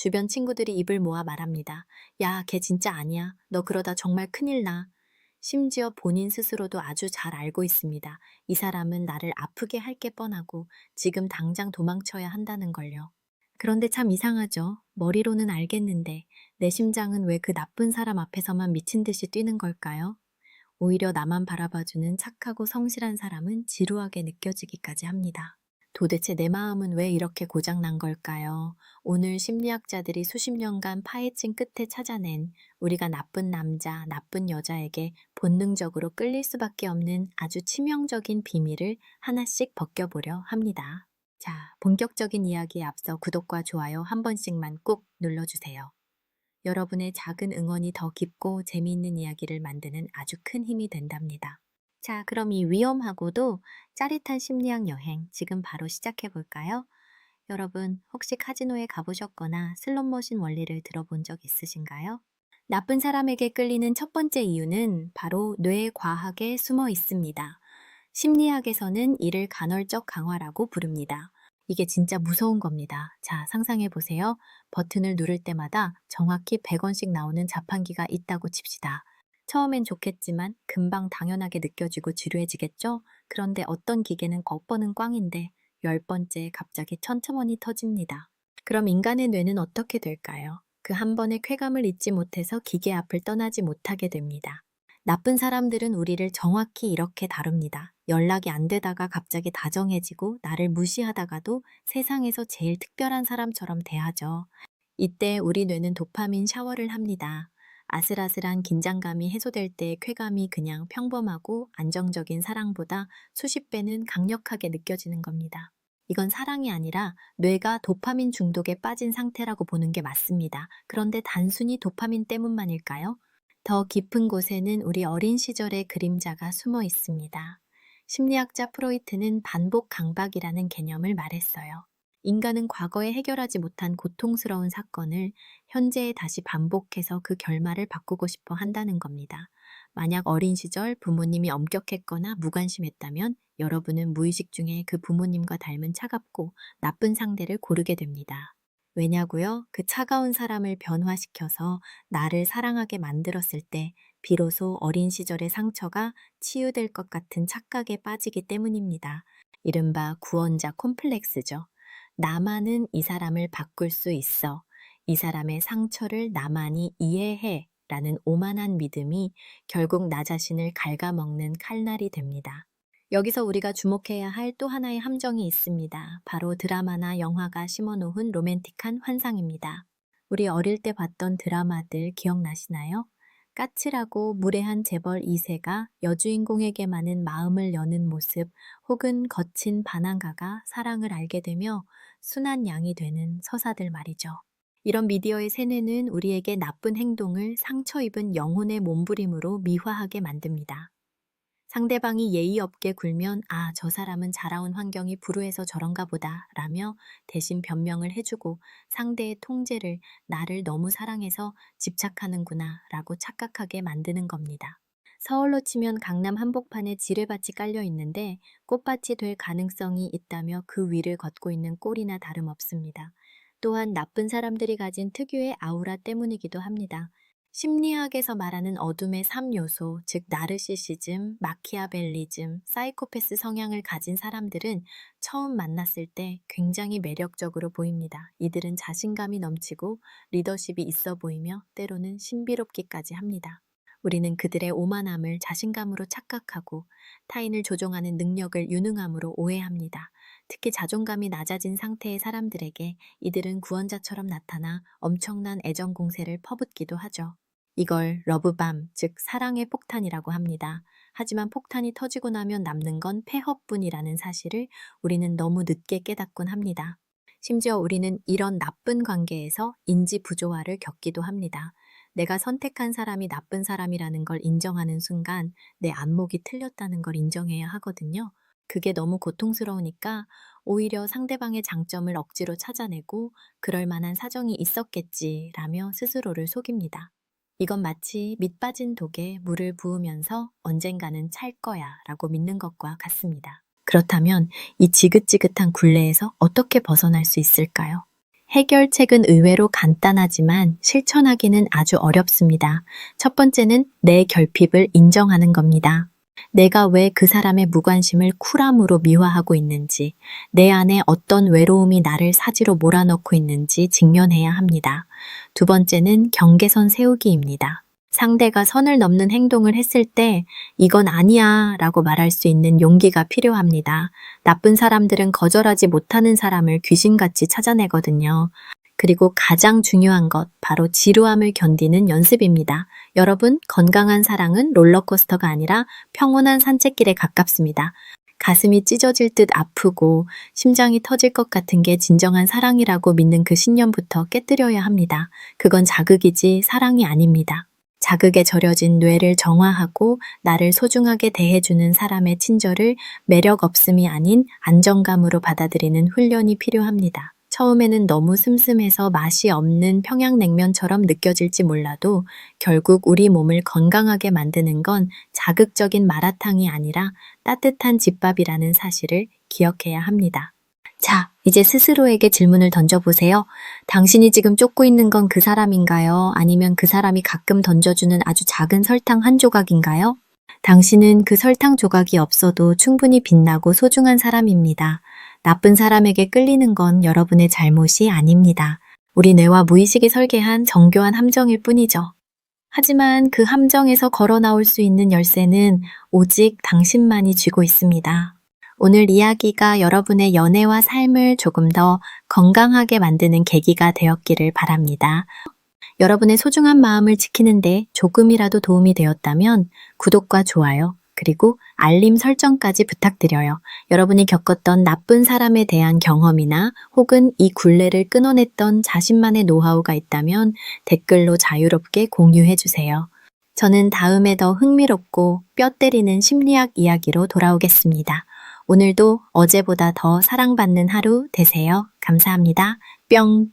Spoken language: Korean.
주변 친구들이 입을 모아 말합니다. 야, 걔 진짜 아니야. 너 그러다 정말 큰일 나. 심지어 본인 스스로도 아주 잘 알고 있습니다. 이 사람은 나를 아프게 할 게 뻔하고 지금 당장 도망쳐야 한다는 걸요. 그런데 참 이상하죠. 머리로는 알겠는데 내 심장은 왜 그 나쁜 사람 앞에서만 미친 듯이 뛰는 걸까요? 오히려 나만 바라봐주는 착하고 성실한 사람은 지루하게 느껴지기까지 합니다. 도대체 내 마음은 왜 이렇게 고장난 걸까요? 오늘 심리학자들이 수십 년간 파헤친 끝에 찾아낸 우리가 나쁜 남자, 나쁜 여자에게 본능적으로 끌릴 수밖에 없는 아주 치명적인 비밀을 하나씩 벗겨보려 합니다. 자, 본격적인 이야기에 앞서 구독과 좋아요 한 번씩만 꾹 눌러주세요. 여러분의 작은 응원이 더 깊고 재미있는 이야기를 만드는 아주 큰 힘이 된답니다. 자, 그럼 이 위험하고도 짜릿한 심리학 여행 지금 바로 시작해 볼까요? 여러분, 혹시 카지노에 가보셨거나 슬롯머신 원리를 들어본 적 있으신가요? 나쁜 사람에게 끌리는 첫 번째 이유는 바로 뇌 과학에 숨어 있습니다. 심리학에서는 이를 간헐적 강화라고 부릅니다. 이게 진짜 무서운 겁니다. 자, 상상해 보세요. 버튼을 누를 때마다 정확히 100원씩 나오는 자판기가 있다고 칩시다. 처음엔 좋겠지만 금방 당연하게 느껴지고 지루해지겠죠? 그런데 어떤 기계는 겉보는 꽝인데 10번째 갑자기 천천히 터집니다. 그럼 인간의 뇌는 어떻게 될까요? 그 한 번의 쾌감을 잊지 못해서 기계 앞을 떠나지 못하게 됩니다. 나쁜 사람들은 우리를 정확히 이렇게 다룹니다. 연락이 안 되다가 갑자기 다정해지고 나를 무시하다가도 세상에서 제일 특별한 사람처럼 대하죠. 이때 우리 뇌는 도파민 샤워를 합니다. 아슬아슬한 긴장감이 해소될 때의 쾌감이 그냥 평범하고 안정적인 사랑보다 수십 배는 강력하게 느껴지는 겁니다. 이건 사랑이 아니라 뇌가 도파민 중독에 빠진 상태라고 보는 게 맞습니다. 그런데 단순히 도파민 때문만일까요? 더 깊은 곳에는 우리 어린 시절의 그림자가 숨어 있습니다. 심리학자 프로이트는 반복 강박이라는 개념을 말했어요. 인간은 과거에 해결하지 못한 고통스러운 사건을 현재에 다시 반복해서 그 결말을 바꾸고 싶어 한다는 겁니다. 만약 어린 시절 부모님이 엄격했거나 무관심했다면 여러분은 무의식 중에 그 부모님과 닮은 차갑고 나쁜 상대를 고르게 됩니다. 왜냐고요? 그 차가운 사람을 변화시켜서 나를 사랑하게 만들었을 때 비로소 어린 시절의 상처가 치유될 것 같은 착각에 빠지기 때문입니다. 이른바 구원자 콤플렉스죠. 나만은 이 사람을 바꿀 수 있어. 이 사람의 상처를 나만이 이해해. 라는 오만한 믿음이 결국 나 자신을 갉아먹는 칼날이 됩니다. 여기서 우리가 주목해야 할 또 하나의 함정이 있습니다. 바로 드라마나 영화가 심어놓은 로맨틱한 환상입니다. 우리 어릴 때 봤던 드라마들 기억나시나요? 까칠하고 무례한 재벌 2세가 여주인공에게만은 마음을 여는 모습 혹은 거친 반항가가 사랑을 알게 되며 순한 양이 되는 서사들 말이죠. 이런 미디어의 세뇌는 우리에게 나쁜 행동을 상처 입은 영혼의 몸부림으로 미화하게 만듭니다. 상대방이 예의 없게 굴면 아, 저 사람은 자라온 환경이 불우해서 저런가 보다 라며 대신 변명을 해주고 상대의 통제를 나를 너무 사랑해서 집착하는구나 라고 착각하게 만드는 겁니다. 서울로 치면 강남 한복판에 지뢰밭이 깔려 있는데 꽃밭이 될 가능성이 있다며 그 위를 걷고 있는 꼴이나 다름없습니다. 또한 나쁜 사람들이 가진 특유의 아우라 때문이기도 합니다. 심리학에서 말하는 어둠의 3요소, 즉 나르시시즘, 마키아벨리즘, 사이코패스 성향을 가진 사람들은 처음 만났을 때 굉장히 매력적으로 보입니다. 이들은 자신감이 넘치고 리더십이 있어 보이며 때로는 신비롭기까지 합니다. 우리는 그들의 오만함을 자신감으로 착각하고 타인을 조종하는 능력을 유능함으로 오해합니다. 특히 자존감이 낮아진 상태의 사람들에게 이들은 구원자처럼 나타나 엄청난 애정 공세를 퍼붓기도 하죠. 이걸 러브밤, 즉 사랑의 폭탄이라고 합니다. 하지만 폭탄이 터지고 나면 남는 건 폐허뿐이라는 사실을 우리는 너무 늦게 깨닫곤 합니다. 심지어 우리는 이런 나쁜 관계에서 인지 부조화를 겪기도 합니다. 내가 선택한 사람이 나쁜 사람이라는 걸 인정하는 순간 내 안목이 틀렸다는 걸 인정해야 하거든요. 그게 너무 고통스러우니까 오히려 상대방의 장점을 억지로 찾아내고 그럴 만한 사정이 있었겠지라며 스스로를 속입니다. 이건 마치 밑 빠진 독에 물을 부으면서 언젠가는 찰 거야 라고 믿는 것과 같습니다. 그렇다면 이 지긋지긋한 굴레에서 어떻게 벗어날 수 있을까요? 해결책은 의외로 간단하지만 실천하기는 아주 어렵습니다. 첫 번째는 내 결핍을 인정하는 겁니다. 내가 왜 그 사람의 무관심을 쿨함으로 미화하고 있는지, 내 안에 어떤 외로움이 나를 사지로 몰아넣고 있는지 직면해야 합니다. 두 번째는 경계선 세우기입니다. 상대가 선을 넘는 행동을 했을 때 이건 아니야 라고 말할 수 있는 용기가 필요합니다. 나쁜 사람들은 거절하지 못하는 사람을 귀신같이 찾아내거든요. 그리고 가장 중요한 것, 바로 지루함을 견디는 연습입니다. 여러분, 건강한 사랑은 롤러코스터가 아니라 평온한 산책길에 가깝습니다. 가슴이 찢어질 듯 아프고 심장이 터질 것 같은 게 진정한 사랑이라고 믿는 그 신념부터 깨뜨려야 합니다. 그건 자극이지 사랑이 아닙니다. 자극에 절여진 뇌를 정화하고 나를 소중하게 대해주는 사람의 친절을 매력 없음이 아닌 안정감으로 받아들이는 훈련이 필요합니다. 처음에는 너무 슴슴해서 맛이 없는 평양냉면처럼 느껴질지 몰라도 결국 우리 몸을 건강하게 만드는 건 자극적인 마라탕이 아니라 따뜻한 집밥이라는 사실을 기억해야 합니다. 자, 이제 스스로에게 질문을 던져보세요. 당신이 지금 쫓고 있는 건 그 사람인가요? 아니면 그 사람이 가끔 던져주는 아주 작은 설탕 한 조각인가요? 당신은 그 설탕 조각이 없어도 충분히 빛나고 소중한 사람입니다. 나쁜 사람에게 끌리는 건 여러분의 잘못이 아닙니다. 우리 뇌와 무의식이 설계한 정교한 함정일 뿐이죠. 하지만 그 함정에서 걸어 나올 수 있는 열쇠는 오직 당신만이 쥐고 있습니다. 오늘 이야기가 여러분의 연애와 삶을 조금 더 건강하게 만드는 계기가 되었기를 바랍니다. 여러분의 소중한 마음을 지키는데 조금이라도 도움이 되었다면 구독과 좋아요, 그리고 알림 설정까지 부탁드려요. 여러분이 겪었던 나쁜 사람에 대한 경험이나 혹은 이 굴레를 끊어냈던 자신만의 노하우가 있다면 댓글로 자유롭게 공유해주세요. 저는 다음에 더 흥미롭고 뼈 때리는 심리학 이야기로 돌아오겠습니다. 오늘도 어제보다 더 사랑받는 하루 되세요. 감사합니다. 뿅!